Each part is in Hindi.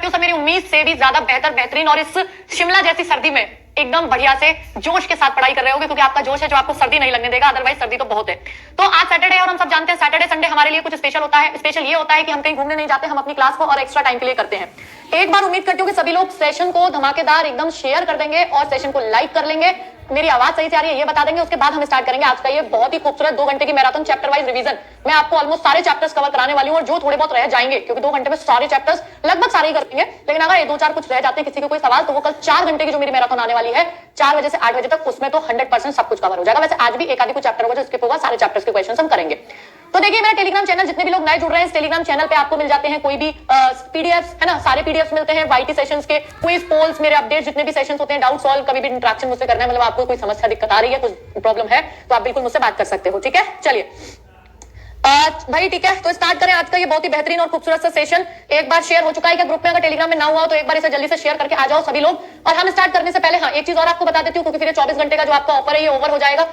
हो सब मेरी उम्मीद से भी ज्यादा बेहतर, बेहतरीन और इस शिमला जैसी सर्दी में एकदम बढ़िया से जोश के साथ पढ़ाई कर रहे होगे, क्योंकि आपका जोश है जो आपको सर्दी नहीं लगने देगा, अदरवाइज सर्दी तो बहुत है। तो आज सैटरडे और हम सब जानते हैं सैटरडे संडे हमारे लिए कुछ स्पेशल होता है। स्पेशल ये होता है कि हम कहीं घूमने नहीं जाते, हम अपनी क्लास को और एक्स्ट्रा टाइम के लिए करते हैं। एक बार उम्मीद करती हूँ कि सभी लोग सेशन को धमाकेदार एकदम शेयर कर देंगे और सेशन को लाइक कर लेंगे। मेरी आवाज सही से आ रही है ये बता देंगे, उसके बाद हम स्टार्ट करेंगे आज का ये बहुत ही खूबसूरत 2 घंटे की मैराथन चैप्टर वाइज रिवीजन। मैं आपको ऑलमोस्ट सारे चैप्टर्स कवर कराने वाली हूँ और जो थोड़े बहुत रह जाएंगे, क्योंकि 2 घंटे में सारे चैप्टर्स लगभग सारे ही कर देंगे, लेकिन अगर ये 2-4 कुछ रह जाते हैं किसी को कोई सवाल, तो वो कल 4 घंटे की जो मेरी मैराथन आने वाली है 4 बजे से 8 बजे तक, उसमें तो 100% सब कुछ कवर हो जाएगा। वैसे आज भी एक आधी कुछ चैप्टर होगा जो स्किप होगा, सारे चैप्टर्स के क्वेश्चन हम करेंगे। तो देखिए मेरा टेलीग्राम चैनल, जितने भी लोग नए जुड़ रहे हैं इस टेलीग्राम चैनल पे आपको मिल जाते हैं कोई भी पीडीएफ, है ना, सारे पीडीएफ मिलते हैं, वाईटी सेशंस के क्विज, पोल्स, मेरे अपडेट्स, जितने भी सेशंस होते हैं, डाउट सॉल्व, कभी भी इंटरेक्शन मुझसे करना है, मतलब आपको कोई समस्या दिक्कत आ रही है, कुछ प्रॉब्लम है, तो आप बिल्कुल मुझसे बात कर सकते हो। ठीक है, चलिए भाई, ठीक है, तो स्टार्ट करें आज का ये बहुत ही बेहतरीन और खूबसूरत सा सेशन। एक बार शेयर हो चुका है क्या ग्रुप में? अगर टेलीग्राम में ना हुआ हो तो एक बार इसे जल्दी से शेयर करके आ जाओ सभी लोग। और हम स्टार्ट करने से पहले हाँ एक चीज और आपको बता देती हूँ, क्योंकि फिर 24 घंटे का जो आपका ऑफर है ये ओवर हो जाएगा।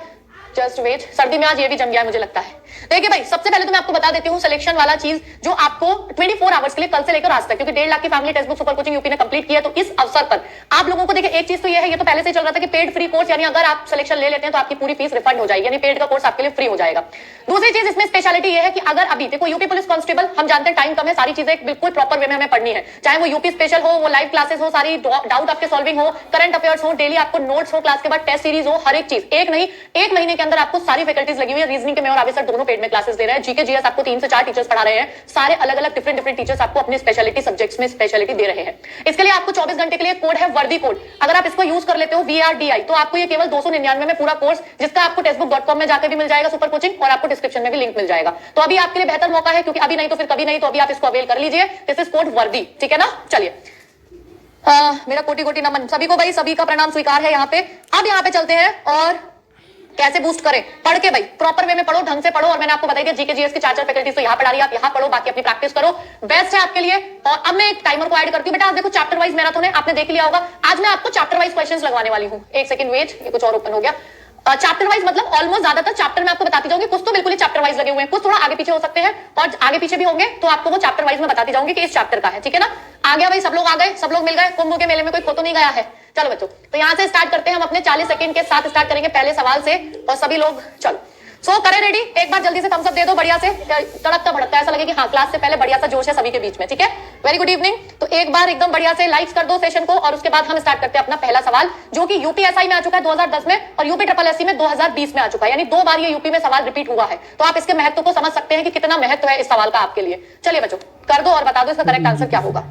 जस्ट वेट, सर्दी में आज ये भी जम गया है मुझे लगता है। देखिए भाई, सबसे पहले तो मैं आपको बता देती हूँ सिलेक्शन वाला चीज जो आपको 24 आवर्स के लिए कल से लेकर आज तक, क्योंकि 1.5 लाख की family text book super coaching UP ने कंप्लीट किया, तो इस अवसर पर आप लोगों को देखिए एक चीज तो ये है, ये तो पहले से चल रहा था कि पेड फ्री कोर्स, यानी अगर आप सिलेक्शन ले लेते हैं तो आपकी पूरी फीस रिफंड हो जाएगी, यानी पेड का कोर्स आपके लिए फ्री हो जाएगा। दूसरी चीज इसमें स्पेशलिटी ये है कि अगर अभी देखो यूपी पुलिस कांस्टेबल, हम जानते हैं टाइम कम है, सारी चीजें बिल्कुल प्रॉपर वे में हमें पढ़नी है, चाहे वो यूपी स्पेशल हो, वो लाइव क्लासेस हो, सारी डाउट आपके सॉल्विंग हो, करंट अफेयर्स हो, डेली आपको नोट्स हो, क्लास के बाद टेस्ट सीरीज हो, हर एक चीज एक नहीं, 1 महीने के अंदर आपको सारी फैकल्टीज लगी हुई है। रीजनिंग के मैं और आगे सर दोनों पेड में क्लासेस दे रहे हैं, जीके जीएस आपको 3 से 4 टीचर्स पढ़ा रहे हैं, सारे अलग अलग डिफरेंट टीचर्स आपको अपने स्पेशलिटी सब्जेक्ट्स में स्पेशलिटी दे रहे हैं। इसके लिए आपको 24 घंटे के लिए कोड है वर्दी कोड, अगर आप इसको यूज कर लेते हो VRDI, तो आपको ये केवल 299 में पूरा कोर्स, जिसका आपको टेक्स्टबुक.com में जाकर भी मिल जाएगा सुपर कोचिंग, और आपको डिस्क्रिप्शन में भी लिंक मिल जाएगा। तो अभी आपके लिए बेहतर मौका है, क्योंकि अभी नहीं तो फिर कभी नहीं, तो अभी आप इसको अवेल कर लीजिए। दिस इज कोड वर्दी, ठीक है ना। चलिए मेरा कोटि कोटि नमन सभी को भाई, सभी का प्रणाम स्वीकार है यहाँ पे। अब यहाँ पे चलते हैं और कैसे बूस्ट करें, पढ़ के भाई प्रॉपर वे में पढ़ो, ढंग से पढ़ो। और मैंने आपको बताई थी जीके जीएस की 4 फैकल्टीज तो यहाँ पढ़ा रही है, आप यहाँ पढ़ो, बाकी अपनी प्रैक्टिस करो, बेस्ट है आपके लिए। और अब मैं एक टाइमर को ऐड करती हूँ बेटा, आप देखो चैप्टर वाइज मैराथन है, आपने देख लिया होगा। आज मैं आपको चैप्टर वाइज क्वेश्चंस लगवाने वाली हूँ। एक सेकंड वेट, ये कुछ और ओपन हो गया। चैप्टर वाइज मतलब ऑलमोस्ट ज्यादातर चैप्टर में आपको बताती जाऊंगी, कुछ तो बिल्कुल ही चैप्टर वाइज लगे हुए हैं, कुछ थोड़ा आगे पीछे हो सकते हैं, और आगे पीछे भी होंगे तो आपको वो चैप्टर वाइज में बताती जाऊंगी कि इस चैप्टर का है, ठीक है ना। आ गया भाई, सब लोग आ गए, सब लोग मिल गए, कुंभ के मेले में कोई खो तो नहीं गया है। चलो बच्चों, तो यहां से स्टार्ट करते हैं हम अपने 40 सेकंड के साथ स्टार्ट करेंगे पहले सवाल से, और सभी लोग चलो सो करें रेडी। एक बार जल्दी से थम्स अप दे दो बढ़िया से, तड़कता भड़कता ऐसा लगे कि हाँ क्लास से पहले बढ़िया सा जोश है सभी के बीच में, ठीक है। Very good evening. तो एक बार एकदम बढ़िया से लाइक्स कर दो सेशन को, और उसके बाद हम स्टार्ट करते हैं अपना पहला सवाल, जो कि यूपीएसआई में आ चुका है 2010 में, और यूपी ट्रिपल एससी में 2020 में आ चुका है, यानी 2 बार ये यूपी में सवाल रिपीट हुआ है। तो आप इसके महत्व को समझ सकते हैं कि कितना महत्व है इस सवाल का आपके लिए। चलिए बच्चों कर दो और बता दो इसका करेक्ट आंसर क्या होगा।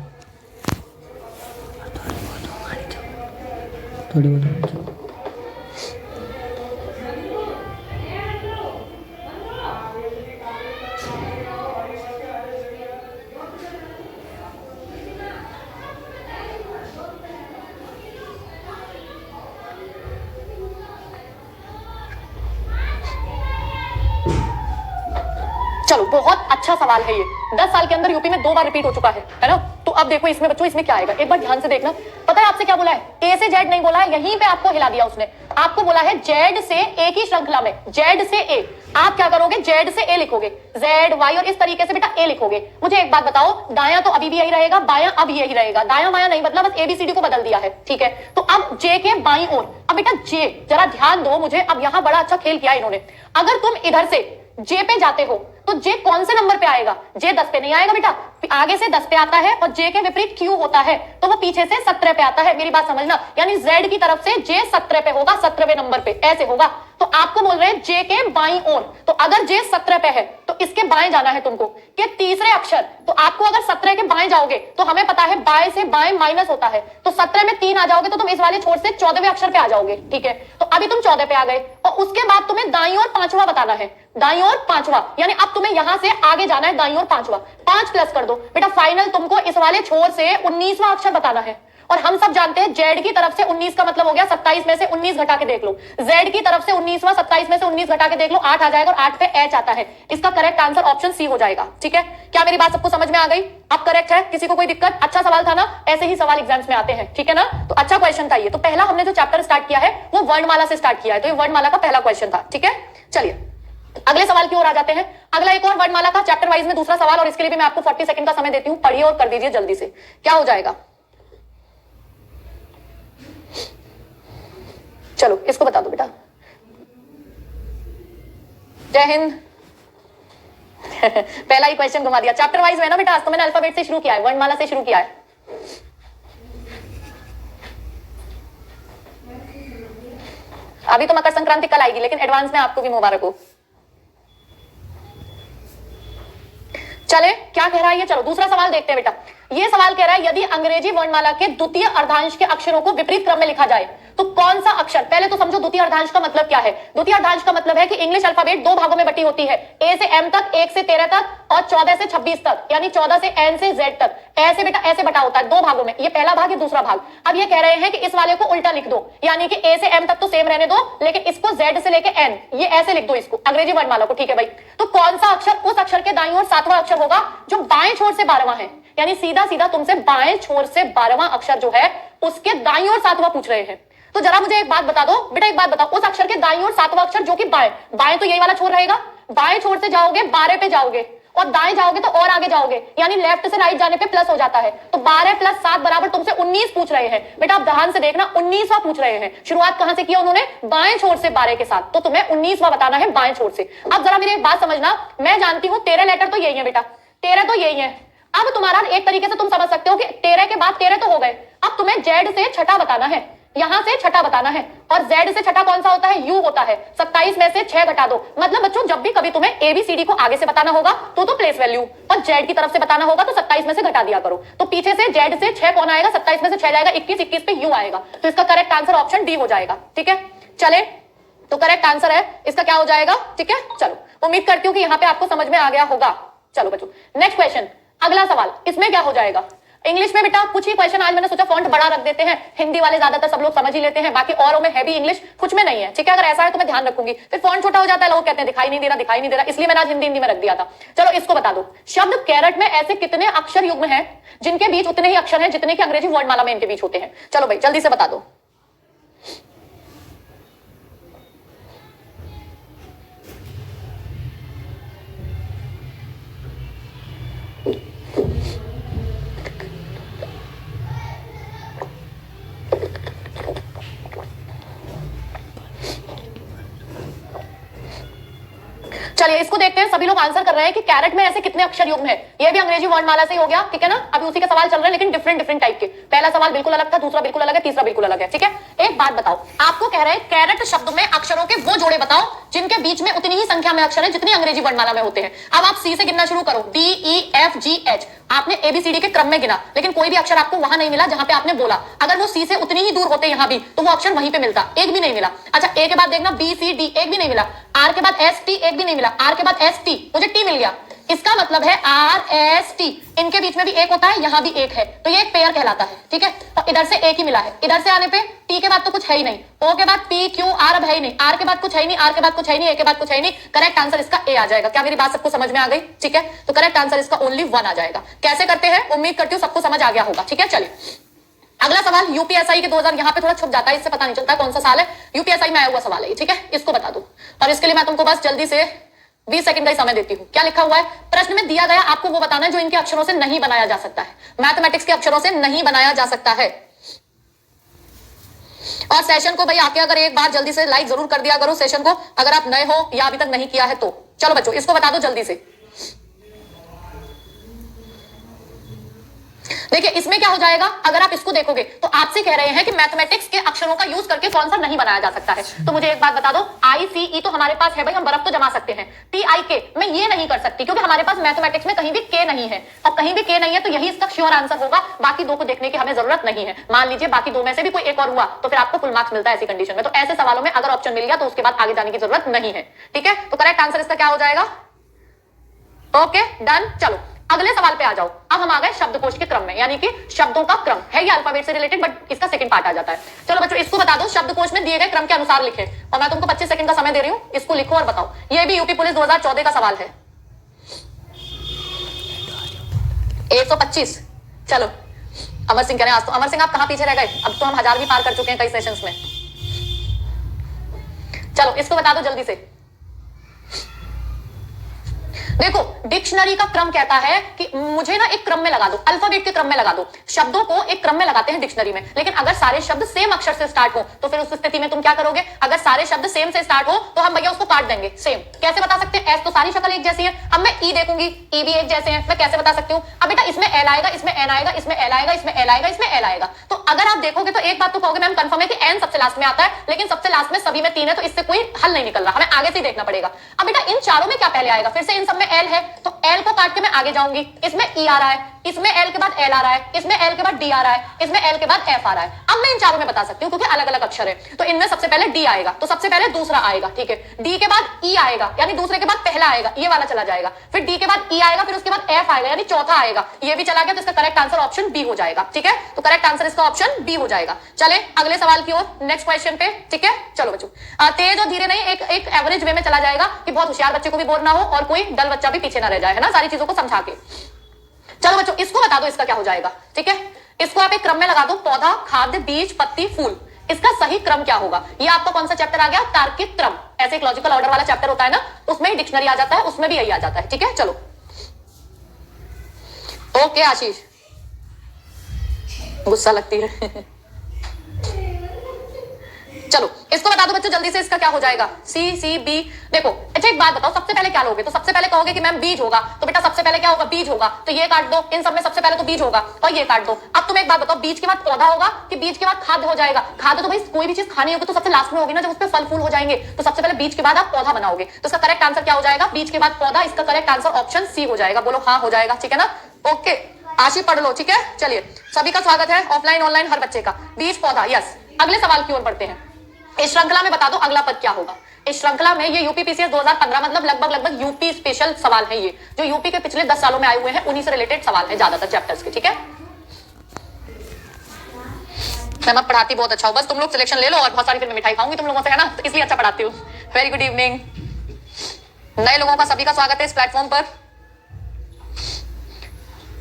चलो बहुत अच्छा सवाल है ये, 10 साल के अंदर यूपी में 2 बार रिपीट हो चुका है ना। तो अब देखो इसमें बच्चों इसमें क्या आएगा, एक बार ध्यान से देखना। पता है आपसे क्या बोला है? ए से जेड नहीं बोला है, यहीं पे आपको हिला दिया उसने। आपको बोला है जेड से ए की श्रृंखला में, जेड से ए। आप क्या करोगे, जेड से ए लिखोगे, जेड वाई, और इस तरीके से बेटा ए लिखोगे। मुझे एक बात बताओ, दायां तो अभी भी यही रहेगा, बायां अब यही रहेगा, दायां बायां नहीं बदला, बस एबीसीडी को बदल दिया है, ठीक है। तो अब जे के बाईं ओर, अब बेटा जे, जरा ध्यान दो मुझे, अब यहां बड़ा अच्छा खेल किया इन्होंने। अगर तुम इधर से जे पे जाते हो तो जे कौन से नंबर पे आएगा? जे 10 पे नहीं आएगा बेटा, आगे से 10 पे आता है, और जे के विपरीत क्यू होता है तो वो पीछे से 17 पे आता है। मेरी बात समझना, यानी जेड की तरफ से जे 17 पे होगा, 17वें नंबर पे ऐसे होगा। तो आपको बोल रहे हैं जे के बाईं ओर, तो अगर जे 17 पे है तो इसके बाएं जाना है तुमको, कि तीसरे अक्षर। तो आपको अगर 17 के बाएं जाओगे तो हमें पता है बाएं से बाएं माइनस होता है, तो 17 में 3 आ जाओगे तो तुम इस वाले छोर से 14वें अक्षर पे आ जाओगे, ठीक है। तो अभी तुम 14 पे आ गए, और उसके बाद तुम्हें दाईं ओर 5वां बताना है, दाईं ओर 5वां, यानी अब तुम्हें यहां से आगे जाना है, दाईं ओर 5वां। 5 प्लस कर दो बेटा, फाइनल तुमको इस वाले छोर से 19वां अक्षर बताना है। और हम सब जानते हैं जेड की तरफ से 19 का मतलब हो गया 27 में से 19 घटा के देख लो, जेड की तरफ से 19वां 27 में से 19 घटा के देख लो, 8 आ जाएगा, और 8 पे एच आता है। इसका करेक्ट आंसर ऑप्शन सी हो जाएगा, ठीक है। क्या मेरी बात सबको समझ में आ गई? अब करेक्ट है, किसी को कोई दिक्कत? अच्छा सवाल था ना, ऐसे ही सवाल एग्जाम्स में आते हैं, ठीक है ना। तो अच्छा क्वेश्चन था ये। तो पहला हमने जो चैप्टर स्टार्ट किया है वो वर्णमाला से स्टार्ट किया है, तो ये वर्णमाला का पहला क्वेश्चन था, ठीक है। चलिए अगले सवाल की ओर आ जाते हैं। अगला एक और वर्णमाला का चैप्टर वाइज में दूसरा सवाल, और इसके लिए भी मैं आपको 40 सेकंड का समय देती हूं, पढ़िए और कर दीजिए जल्दी से। क्या हो जाएगा? चलो इसको बता दो बेटा। जय हिंद। पहला ही क्वेश्चन घुमा दिया। चैप्टर वाइज है ना बेटा, आज तो मैंने अल्फाबेट से शुरू किया है, वर्णमाला से शुरू किया है। अभी तो मकर संक्रांति कल आएगी, लेकिन एडवांस में आपको भी मुबारक हो। चले क्या कह रहा है ये, चलो दूसरा सवाल देखते हैं बेटा। ये सवाल कह रहा है यदि अंग्रेजी वर्णमाला के द्वितीय अर्धांश के अक्षरों को विपरीत क्रम में लिखा जाए तो कौन सा अक्षर, पहले तो समझो द्वितीय अर्धांश का मतलब क्या है। द्वितीय अर्धांश का मतलब है कि इंग्लिश अल्फाबेट दो भागों में बटी होती है, ए से एम तक, 1 से 13 तक और 14 से 26 तक, यानी 14 से एन से जेड तक। ऐसे बेटा ऐसे बटा होता है दो भागों में, ये पहला भाग, ये दूसरा भाग। अब ये कह रहे हैं कि इस वाले को उल्टा लिख दो, यानी कि ए से एम तक तो सेम रहने दो, लेकिन इसको जेड से लेके एन, ये ऐसे लिख दो इसको अंग्रेजी वर्णमाला को। ठीक है भाई, तो कौन सा अक्षर उस अक्षर के दाईं ओर 7वां अक्षर होगा जो बाएं छोर से 12वां है, यानी सीधा सीधा तुमसे बाएं छोर से 12वां अक्षर जो है उसके दाईं ओर 7वां पूछ रहे हैं। तो जरा मुझे एक बात बता दो बेटा, एक बात बताओ, उस अक्षर के दाईं ओर 7वां अक्षर जो कि बाएं, बाएं तो यही वाला छोर रहेगा, बाएं छोर से जाओगे 12 पे जाओगे और दाएं जाओगे तो और आगे जाओगे, यानी लेफ्ट से राइट जाने पे प्लस हो जाता है। तो 12 + 7 बराबर तुमसे 19 पूछ रहे हैं बेटा। आप ध्यान से देखना, 19वां पूछ रहे हैं। शुरुआत कहां से किया उन्होंने? बाएं छोर से 12 के साथ, तो तुम्हें 19वां बताना है बाएं छोर से। अब जरा मेरी एक बात समझना, मैं जानती हूं 13 लेटर तो यही है बेटा, 13 तो यही है। अब तुम्हारा एक तरीके से तुम समझ सकते हो कि 13 के बाद 13 तो हो गए, अब तुम्हें जेड से छठा बताना है, यहां से छठा बताना है, और जेड से छठा कौन सा होता है? यू होता है। 27 में से 6 घटा दो, मतलब बच्चों जब भी कभी तुम्हें एबीसीडी को आगे से बताना होगा तो प्लेस वैल्यू, और जेड की तरफ से बताना होगा तो 27 में से घटा दिया करो। तो पीछे से जेड से 6 कौन आएगा? 27 में से 6 जाएगा 21, 21 पे यू आएगा। तो इसका करेक्ट आंसर ऑप्शन डी हो जाएगा। ठीक है, चले तो करेक्ट आंसर है इसका क्या हो जाएगा? ठीक है, चलो उम्मीद करती हूँ कि यहाँ पे आपको समझ में आ गया होगा। चलो बच्चों नेक्स्ट क्वेश्चन, अगला सवाल, इसमें क्या हो जाएगा? इंग्लिश में बेटा कुछ ही क्वेश्चन आज मैंने सोचा फॉन्ट बड़ा रख देते हैं, हिंदी वाले ज्यादातर सब लोग समझ ही लेते हैं, बाकी औरों में है भी इंग्लिश, कुछ में नहीं है। ठीक है, अगर ऐसा है तो मैं ध्यान रखूंगी, फिर फॉन्ट छोटा हो जाता है, लोग कहते हैं दिखाई नहीं दे रहा, दिखाई नहीं दे रहा, इसलिए मैंने आज हिंदी में रख दिया था। चलो इसको बता दो, शब्द कैरेट में ऐसे कितने अक्षर युग्म हैं जिनके बीच उतने ही अक्षर हैं जितने की अंग्रेजी वर्णमाला में इनके बीच होते हैं? चलो भाई जल्दी से बता दो। चलिए इसको देखते हैं। सभी लोग आंसर कर रहे हैं कि कैरेट में ऐसे कितने अक्षर युग्म है। ये भी अंग्रेजी वर्णमाला से ही हो गया, ठीक है ना। अभी उसी के सवाल चल रहे हैं लेकिन डिफरेंट डिफरेंट टाइप के। पहला सवाल बिल्कुल अलग था, दूसरा बिल्कुल अलग है, तीसरा बिल्कुल अलग है। ठीक है, एक बात बताओ, आपको कह रहे हैं कैरेट शब्द में अक्षरों के वो जोड़े बताओ जिनके बीच में उतनी ही संख्या में अक्षर है जितनी अंग्रेजी वर्णमाला में होते हैं। अब आप सी से गिनना शुरू करो, D E F G H, आपने एबीसीडी के क्रम में गिना, लेकिन कोई भी अक्षर आपको वहां नहीं मिला जहां पे आपने बोला। अगर वो सी से उतनी ही दूर होते यहां भी तो वो अक्षर वहीं पे मिलता, एक भी नहीं मिला। अच्छा ए के बाद देखना बी सी डी, एक भी नहीं मिला। आर के बाद एस टी, एक भी नहीं मिला। आर के बाद एस टी, मुझे टी मिल गया। इसका मतलब है आर एस टी, इनके बीच में भी एक होता है, यहां भी एक है, तो ये एक पेयर कहलाता है। ठीक है, तो इधर से एक ही मिला है, इधर से आने पे टी के बाद तो कुछ है ही नहीं, ओ के बाद पी क्यू आर अब है ही नहीं, आर के बाद कुछ है ही नहीं, आर के बाद कुछ है ही नहीं, ए के बाद कुछ है ही नहीं। करेक्ट आंसर इसका ए आ जाएगा। क्या मेरी बात सबको समझ में आ गई? ठीक है, तो करेक्ट आंसर इसका ओनली 1 आ जाएगा। कैसे करते हैं उम्मीद करती हूँ सबको समझ आ गया होगा। ठीक है, चलिए अगला सवाल यूपीएसआई के 2000, यहाँ पे थोड़ा छुप जाता है, इससे पता नहीं चलता कौन सा साल है। यूपीएसआई में आया हुआ सवाल है, ठीक है, इसको बता दो। और इसके लिए मैं तुमको बस जल्दी से 20 सेकंड का ही समय देती हूँ। क्या लिखा हुआ है प्रश्न में दिया गया, आपको वो बताना है जो इनके अक्षरों से नहीं बनाया जा सकता है, मैथमेटिक्स के अक्षरों से नहीं बनाया जा सकता है। और सेशन को भाई आके अगर एक बार जल्दी से लाइक जरूर कर दिया करो सेशन को, अगर आप नए हो या अभी तक नहीं किया है तो। चलो बच्चों इसको बता दो जल्दी से। देखिए इसमें क्या हो जाएगा, अगर आप इसको देखोगे तो आपसे कह रहे हैं कि मैथमेटिक्स के अक्षरों का यूज करके कौन सा नहीं बनाया जा सकता है। तो मुझे एक बात बता दो, आई सी ई तो हमारे पास है भाई, हम बर्फ तो जमा सकते हैं। टी आई के मैं ये नहीं कर सकती क्योंकि हमारे पास मैथमेटिक्स में कहीं भी के नहीं है, और कहीं भी के नहीं है तो यही इसका श्योर आंसर होगा। बाकी दो को देखने की हमें जरूरत नहीं है। मान लीजिए बाकी दो में से भी कोई एक और हुआ तो फिर आपको फुल मार्क्स मिलता है ऐसी कंडीशन में। तो ऐसे सवालों में अगर ऑप्शन मिल गया तो उसके बाद आगे जाने की जरूरत नहीं है। ठीक है, तो करेक्ट आंसर इसका क्या हो जाएगा? Okay done. चलो अगले सवाल पे आ जाओ। अब हम आ गए शब्दकोश के क्रम में, यानी कि शब्दों का क्रम है, ये अल्फाबेट से रिलेटेड बट इसका सेकंड पार्ट आ जाता है। चलो बच्चों इसको बता दो, शब्दकोश में दिए गए क्रम के अनुसार लिखे, और मैं तुमको 25 सेकंड का समय दे रही हूं, इसको लिखो और बताओ। ये भी यूपी पुलिस 2014 का सवाल है। 125। चलो अमर सिंह कह रहे हैं आज तो, अमर सिंह आप कहां पीछे रह गए, अब तो हम 1000 भी पार कर चुके हैं कई सेशंस में। चलो इसको बता दो जल्दी से। देखो डिक्शनरी का क्रम कहता है कि मुझे ना एक क्रम में लगा दो, अल्फाबेट के क्रम में लगा दो, शब्दों को एक क्रम में लगाते हैं डिक्शनरी में। लेकिन अगर सारे शब्द सेम अक्षर से स्टार्ट हो तो फिर उस स्थिति में तुम क्या करोगे? अगर सारे शब्द सेम से स्टार्ट हो तो हम भैया उसको काट देंगे। सेम कैसे बता सकते हैं? एस तो सारी शक्ल एक जैसी है। अब मैं ई देखूंगी, ई भी एक जैसे हैं, मैं कैसे बता सकती हूँ? अब बेटा इसमें एल आएगा, इसमें एन आएगा, इसमें एल आएगा, इसमें एल आएगा, इसमें एल आएगा। तो अगर आप देखोगे तो एक बात तो कहोगे मैम कंफर्म है कि एन सबसे लास्ट में आता है, लेकिन सबसे लास्ट में सभी में 3 है, तो इससे कोई हल नहीं निकल रहा, हमें आगे से ही देखना पड़ेगा। अब बेटा इन चारों में क्या पहले आएगा? फिर से इन सब में एल है तो एल को काट के मैं आगे जाऊंगी, इसमें ई आ रहा है, इसमें एल के बाद एल आ रहा है, इसमें एल के बाद डी आ रहा है, इसमें एल के बाद एफ आ रहा है। अब मैं इन चारों में बता सकती हूँ क्योंकि अलग अलग अक्षर है। तो इनमें सबसे पहले डी आएगा, तो सबसे पहले दूसरा आएगा, ठीक है। डी के बाद ई आएगा, यानी दूसरे के बाद पहला आएगा, ये वाला चला जाएगा। फिर डी के बाद ई आएगा, फिर उसके बाद एफ आएगा, यानी चौथा आएगा, ये भी चला गया। तो इसका करेक्ट आंसर ऑप्शन बी हो जाएगा, ठीक है। तो करेक्ट आंसर इसका ऑप्शन बी हो जाएगा। चले अगले सवाल की ओर, नेक्स्ट क्वेश्चन पे, ठीक है। चलो बच्चों, तेज और धीरे नहीं, एक एवरेज वे में चला जाएगा कि बहुत होशियार बच्चे को भी बोर ना हो और कोई डल बच्चा भी पीछे ना रह जाए, है ना, सारी चीजों को समझा के। चलो बच्चों इसको बता दो इसका क्या हो जाएगा, ठीक है। इसको आप एक क्रम में लगा दो, पौधा, खाद्य, बीज, पत्ती, फूल। इसका सही क्रम क्या होगा? ये आपका कौन सा चैप्टर आ गया? तार्किक क्रम। ऐसे एक लॉजिकल ऑर्डर वाला चैप्टर होता है ना, उसमें ही डिक्शनरी आ जाता है, उसमें भी यही आ जाता है, ठीक है। चलो ओके आशीष, गुस्सा लगती है चलो इसको बता दो बच्चों जल्दी से, इसका क्या हो जाएगा? सी सी बी। देखो अच्छा एक बात बताओ, सबसे पहले क्या लोगे? तो सबसे पहले कहोगे कि मैम बीज होगा, तो बेटा सबसे पहले क्या होगा? बीज होगा, तो ये काट दो। इन सब में सबसे पहले तो बीज होगा और ये काट दो। अब तुम एक बात बताओ, बीज के बाद पौधा होगा कि बीज के बाद खाद्य हो जाएगा? खाद्य तो भाई कोई भी चीज खानी होगी तो सबसे लास्ट में होगी ना, जब उस पर फल फूल हो जाएंगे। तो सबसे पहले बीज के बाद आप पौधा बनाओगे, तो इसका करेक्ट आंसर क्या हो जाएगा? बीज के बाद पौधा। इसका करेक्ट आंसर ऑप्शन सी हो जाएगा। बोलो हाँ हो जाएगा, ठीक है ना। ओके आशी पढ़ लो, ठीक है। चलिए सभी का स्वागत है, ऑफलाइन ऑनलाइन हर बच्चे का। बीज पौधा, यस। अगले सवाल की ओर बढ़ते हैं। इस श्रृंखला में बता दो अगला पद क्या होगा? इस श्रृंखला में ये यूपी पीसीएस 2015 मतलब लगभग यूपी स्पेशल सवाल है, ये जो यूपी के पिछले 10 सालों में आए हुए हैं उन्हीं से रिलेटेड सवाल है ज्यादातर चैप्टर्स के, ठीक है। मैं पढ़ाती बहुत अच्छा हूँ, बस तुम लोग सिलेक्शन ले लो और बहुत सारी फिर मैं मिठाई खाऊंगी तुम लोगों से, है ना, तो इसलिए अच्छा पढ़ाती हूँ। वेरी गुड इवनिंग, नए लोगों का सभी का स्वागत है इस प्लेटफॉर्म पर।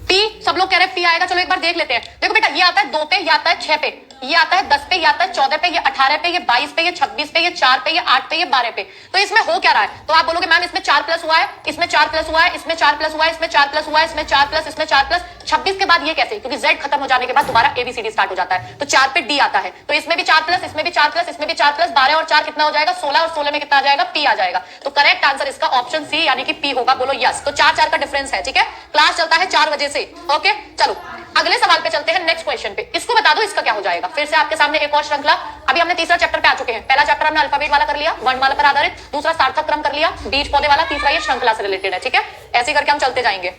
पी, सब लोग कह रहे हैं पी आएगा, चलो एक बार देख लेते हैं। देखो बेटा ये आता है 2 पे, ये आता है 6 पे, ये आता है 10 पे, ये आता है 14 पे, ये 18 पे, ये 22 पे, ये 26 पे, ये 4 पे, ये 8 पे, ये 12 पे। तो इसमें हो क्या रहा है? तो आप बोलोगे मैम इसमें 4 प्लस हुआ है, इसमें 4 प्लस हुआ है, इसमें 4 प्लस हुआ है, इसमें 4 प्लस हुआ है, इसमें 4 प्लस, इसमें 4 प्लस। 26 के बाद ये कैसे? क्योंकि Z खत्म हो जाने के बाद दोबारा ABCD स्टार्ट हो जाता है, तो 4 पे D आता है। तो इसमें भी 4 प्लस, इसमें भी 4 प्लस, इसमें भी 4 प्लस, 12 और 4 कितना हो जाएगा? 16, और 16 में कितना आ जाएगा? P आ जाएगा। तो करेक्ट आंसर इसका ऑप्शन सी यानी कि P होगा। बोलो यस। तो 4 का डिफरेंस है, ठीक है। क्लास चलता है 4 बजे से, ओके। चलो अगले सवाल पे चलते हैं, नेक्स्ट क्वेश्चन पे। इसको बता दो इसका क्या हो जाएगा? फिर से आपके सामने एक और श्रृंखला। अभी हमने तीसरा चैप्टर पे आ चुके हैं। पहला चैप्टर हमने अल्फाबेट वाला कर लिया, वर्णमाला पर आधारित, दूसरा सार्थक क्रम कर लिया, बीज पौधे वाला, तीसरा ये श्रृंखला से रिलेटेड है, ठीक है। ऐसे करके हम चलते जाएंगे।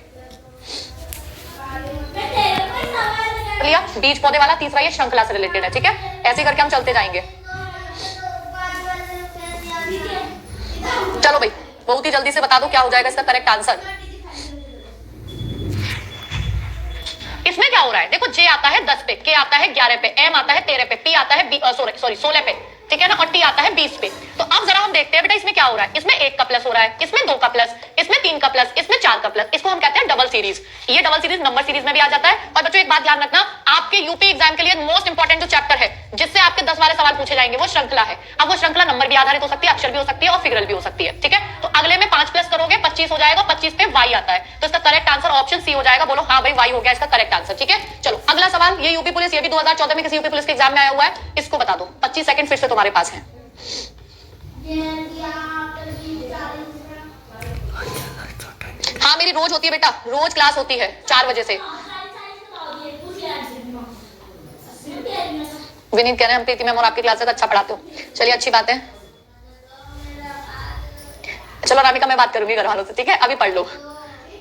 लिया बीज पौधे वाला, तीसरा ये श्रृंखला से रिलेटेड है, ठीक है। ऐसे करके हम चलते जाएंगे। चलो भाई बहुत ही जल्दी से बता दो क्या हो जाएगा इसका करेक्ट आंसर। इसमें क्या हो रहा है? देखो J आता है 10 पे, K आता है 11 पे, M आता है 13 पे, P आता है 16 पे, ठीक है ना, और T आता है 20 पे। तो अब जरा हम देखते हैं बेटा इसमें क्या हो रहा है। इसमें 1 का प्लस हो रहा है, इसमें 2 का प्लस, इसमें 3 का प्लस, इसमें 4 का प्लस। इसको हम कहते हैं डबल सीरीज। ये डबल सीरीज नंबर सीरीज में भी आ जाता है। और बच्चों एक बात ध्यान रखना, आपके यूपी एग्जाम के लिए मोस्ट इंपॉर्टेंट जो चैप्टर है जिससे आपके 10 वाले सवाल पूछे जाएंगे वो श्रृंखला है। अब वो श्रृंखला नंबर भी आधारित हो सकती है, अक्षर भी हो सकती है और फिगरल भी हो सकती है, ठीक है। तो अगले में 5 प्लस करोगे 25 हो जाएगा, 25 पे Y आता है, तो इसका करेक्ट आंसर ऑप्शन सी हो जाएगा। बोलो हाँ भाई Y हो गया इसका करेक्ट आंसर, ठीक है। चलो अगला सवाल, ये यूपी पुलिस, ये भी 2014 में किसी यूपी पुलिस के एग्जाम में आया हुआ है। इसको बता दो, 25 सेकंड फिर से तुम्हारे पास है। हाँ मेरी रोज होती है बेटा, रोज क्लास होती है 4 बजे से। विनीत कह रहे हैं हम प्रीति मैम और आपकी क्लासेस अच्छा पढ़ाते हो। चलिए अच्छी बात है। चलो रामिका मैं बात करूंगी घर वालों से, ठीक है। अभी पढ़ लो।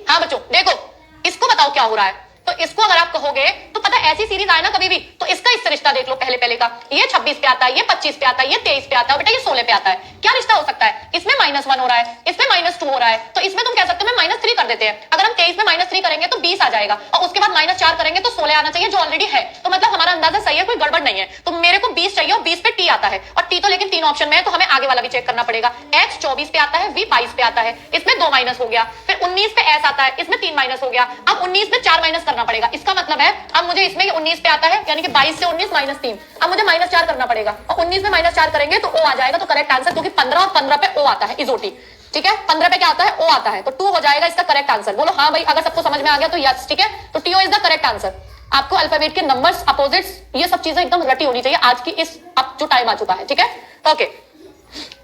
हाँ बच्चों देखो इसको बताओ क्या हो रहा है। तो इसको अगर आप कहोगे तो पता ऐसी सीरीज आए ना कभी भी तो इसका इससे रिश्ता देख लो पहले का। ये 26 पे आता है, ये 25 पे आता है, ये 23 पे आता है, बेटा ये 16 पे आता है। क्या रिश्ता हो सकता है? इसमें -1 हो रहा है, इसमें -2 हो रहा है, तो इसमें तुम कह सकते हो मैं -3 कर देते हैं। अगर हम 23 में -3 करेंगे तो 20 आ जाएगा और उसके बाद -4 करेंगे तो 16 आना चाहिए जो ऑलरेडी है। तो मतलब हमारा अंदाजा सही है, कोई गड़बड़ नहीं है। तो मेरे को 20 चाहिए और 20 पे T आता है और T तो लेकिन 3 ऑप्शन में है, तो हमें आगे वाला भी चेक करना पड़ेगा। X 24 पे आता है, V 22 पे आता है, इसमें 2 माइनस हो गया। फिर 19 पे S आता है, इसमें 3 माइनस हो गया। अब 19 में 4 माइनस करना पड़ेगा। इसका मतलब है अब मुझे इसमें 19 पे आता है यानी कि 22 से 19 -3। अब मुझे -4 करना पड़ेगा और 19 में -4 करेंगे तो O आ जाएगा। तो करेक्ट आंसर क्योंकि 15 और 15 पे O आता है इजोटी। ठीक है। 15 पे क्या आता है, ओ आता है, तो 2 हो जाएगा इसका करेक्ट आंसर। बोलो हाँ भाई, अगर सबको समझ में आ गया तो यस, ठीक है। तो TO is the correct answer. आपको अल्फाबेट के नंबर्स, अपोजिट्स, ये सब चीजें एकदम रटी होनी चाहिए आज की इस अब जो टाइम आ चुका है, ठीक है। ओके,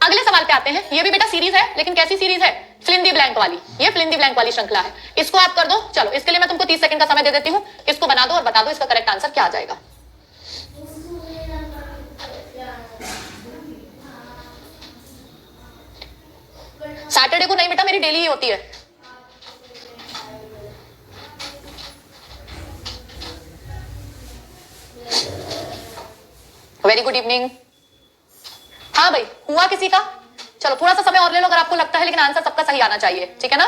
अगले सवाल पे आते हैं। ये भी बेटा सीरीज है, लेकिन कैसी सीरीज है, फिल इन द ब्लैंक वाली। ये फिल इन द ब्लैंक वाली श्रृंखला है। इसको आप कर दो। चलो, इसके लिए मैं तुमको 30 सेकंड का समय दे देती हूँ। इसको बना दो और बता दो इसका करेक्ट आंसर क्या आ जाएगा। सैटरडे को नहीं बेटा, मेरी डेली ही होती है। Very good evening. हाँ भाई, हुआ किसी का? चलो थोड़ा सा समय और ले लो अगर आपको लगता है, लेकिन आंसर सबका सही आना चाहिए, ठीक है ना।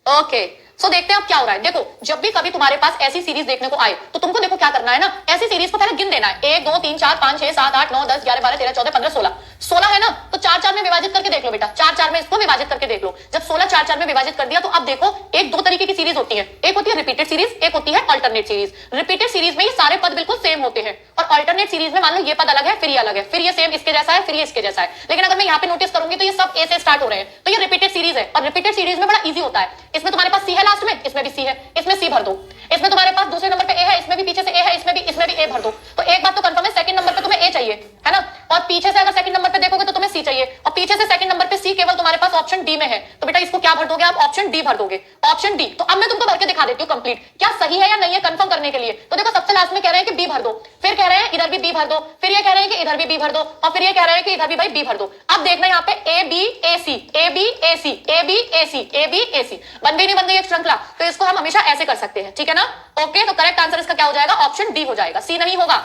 ओके, सो देखते हैं अब क्या हो रहा है। देखो, जब भी कभी तुम्हारे पास ऐसी सीरीज देखने को आए तो तुमको देखो क्या करना है ना, ऐसी सीरीज को पहले गिन देना है। 1 2 3 4 5 6 7 8 9 10 11 12 13 14 15 16 16 है ना, तो 4 4 में विभाजित करके देख लो बेटा। 4 4 में इसको विभाजित करके देख लो। जब 16 4 4 में विभाजित कर दिया तो अब देखो, एक दो तरीके की सीरीज होती है। एक होती है रिपीटेड सीरीज, एक होती है अल्टरनेट सीरीज। रिपीटेड सीरीज में ये सारे पद बिल्कुल सेम होते हैं, और अल्टरनेट सीरीज में मान लो ये पद अलग है, फिर ये अलग है, फिर ये सेम इसके जैसा है, फिर ये इसके जैसा है। लेकिन अगर मैं यहाँ पे नोटिस करूंगी तो ये सब ए से स्टार्ट हो रहे हैं, तो ये रिपीटेड सीरीज है। और रिपीटेड सीरीज में बड़ा इजी होता है। इसमें तुम्हारे पास सी है लास्ट में, इसमें भी सी है, इसमें सी भर दो। इसमें तुम्हारे पास दूसरे नंबर पे ए है, इसमें भी पीछे से ए है, इसमें भी ए भर दो। तो एक बात तो कंफर्म है, सेकंड नंबर पे तुम्हें ए चाहिए, है ना। और पीछे से अगर सेकंड नंबर पे देखोगे तो तुम्हें सी चाहिए, और पीछे से सेकंड नंबर पे सी केवल तुम्हारे पास ऑप्शन डी में है। तो बेटा इसको क्या भर दोगे आप, ऑप्शन डी भर दोगे, ऑप्शन डी। तो अब मैं तुमको भर के दिखा देती हूँ कंप्लीट, क्या सही है या नहीं है कंफर्म करने के लिए। तो देखो, सबसे लास्ट में कह रहे हैं कि बी भर दो, फिर कह रहे हैं इधर भी बी भर दो, फिर ये कह रहे हैं कि इधर भी बी भर दो, और फिर ये कह रहे हैं कि इधर भी भाई बी भर दो। अब देखना यहाँ पे A B A C, A B A C, A B A C, A B A C. बन गई नहीं बन गई एक श्रृंखला। तो इसको हम हमेशा ऐसे कर सकते हैं, ठीक है ना। ओके, तो करेक्ट आंसर इसका क्या हो जाएगा, ऑप्शन डी हो जाएगा, सी नहीं होगा।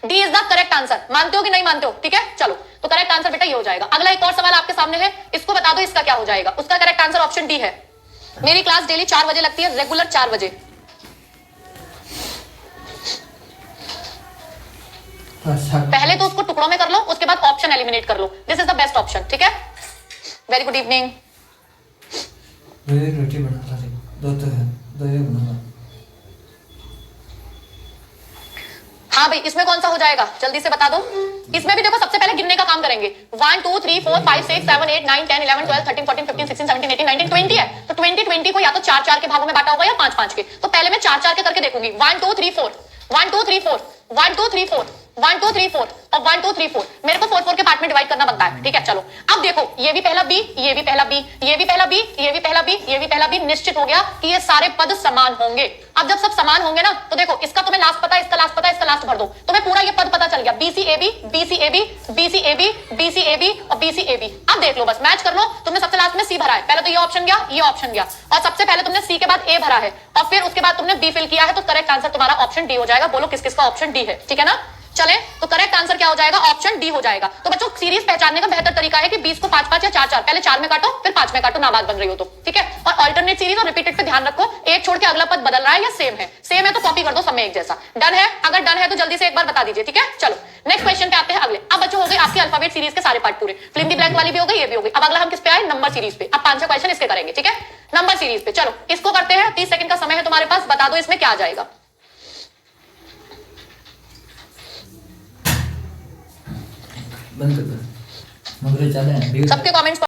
D is the correct answer. मानते हो कि नहीं मानते हो, ठीक है। चलो, तो करेक्ट आंसर बेटा ये हो जाएगा। अगला एक और सवाल आपके सामने है, इसको बता दो इसका क्या हो जाएगा। उसका करेक्ट आंसर ऑप्शन डी है। मेरी क्लास डेली 4 बजे लगती है, रेगुलर 4 बजे। पहले तो उसको टुकड़ों में कर लो, उसके बाद ऑप्शन एलिमिनेट कर लो। This is the best option, ठीक है। Very good evening. रोटी बनाता है, दो ये बनाना। हाँ भाई, इसमें कौन सा हो जाएगा जल्दी से बता दो। इसमें भी देखो, सबसे पहले गिनने का काम करेंगे। 1 2 3 4 5 6 7 8 9 10 11 12 13 14 15 16 17 18 19 20 है। तो 20 को या तो 4 4 के भागों में बांटा होगा या 5 5 के। तो पहले मैं 4 4 के करके देखूंगी। 1 2 3 4 1 2 3 4 1 2 3 4 1 2 3 4 और 1 2 3 4। मेरे को 4 4 के पार्ट में डिवाइड करना बनता है, ठीक है। चलो, अब देखो, ये भी पहला बी, ये भी पहला बी, ये भी पहला बी, ये भी पहला बी, ये भी पहला बी। निश्चित हो गया कि ये सारे पद समान होंगे। अब जब सब समान होंगे ना, तो देखो, इसका तुम्हें लास्ट पता है, इसका लास्ट पता है, इसका लास्ट भर दो, तुम्हें पूरा ये पद पता चल गया। BC AB BC AB BC AB BC AB और BC AB। अब देख लो, बस मैच कर लो। तुमने सबसे लास्ट में सी भरा है, पहले तो ये ऑप्शन गया, ये ऑप्शन गया, और सबसे पहले तुमने सी के बाद ए भरा है, और फिर उसके बाद तुमने बी फिल किया है। तो करेक्ट आंसर तुम्हारा ऑप्शन डी हो जाएगा। बोलो किस किस का ऑप्शन डी है, ठीक है ना। चले, तो करेक्ट आंसर क्या हो जाएगा, ऑप्शन डी हो जाएगा। तो बच्चों, सीरीज पहचानने का बेहतर तरीका है कि 20 को 5 5 या 4 4, पहले 4 में काटो फिर 5 में काटो, ना बात बन रही हो तो, ठीक है। और अल्टरनेट सीरीज और रिपीटेड पे ध्यान रखो, एक छोड़ के अगला पद बदल रहा है या सेम है। सेम है तो कॉपी कर दो, सब में एक जैसा। डन है? अगर डन है तो जल्दी से एक बार बता दीजिए, ठीक है। चलो, नेक्स्ट क्वेश्चन पे आते हैं अगले। अब बच्चों, हो गए आपके अल्फाबेट सीरीज के सारे पार्ट पूरे। फिल इन द ब्लैंक वाली भी हो गई, ये भी हो गई। अब अगला हम किस पे आए, नंबर सीरीज पे। अब 5-6 क्वेश्चन इसके करेंगे, ठीक है। नंबर सीरीज पे चलो, इसको करते हैं। 30 सेकंड का समय है तुम्हारे पास, बता दो इसमें क्या आ जाएगा। बंद कर दो, मगर चले हैं सबके कमेंट्स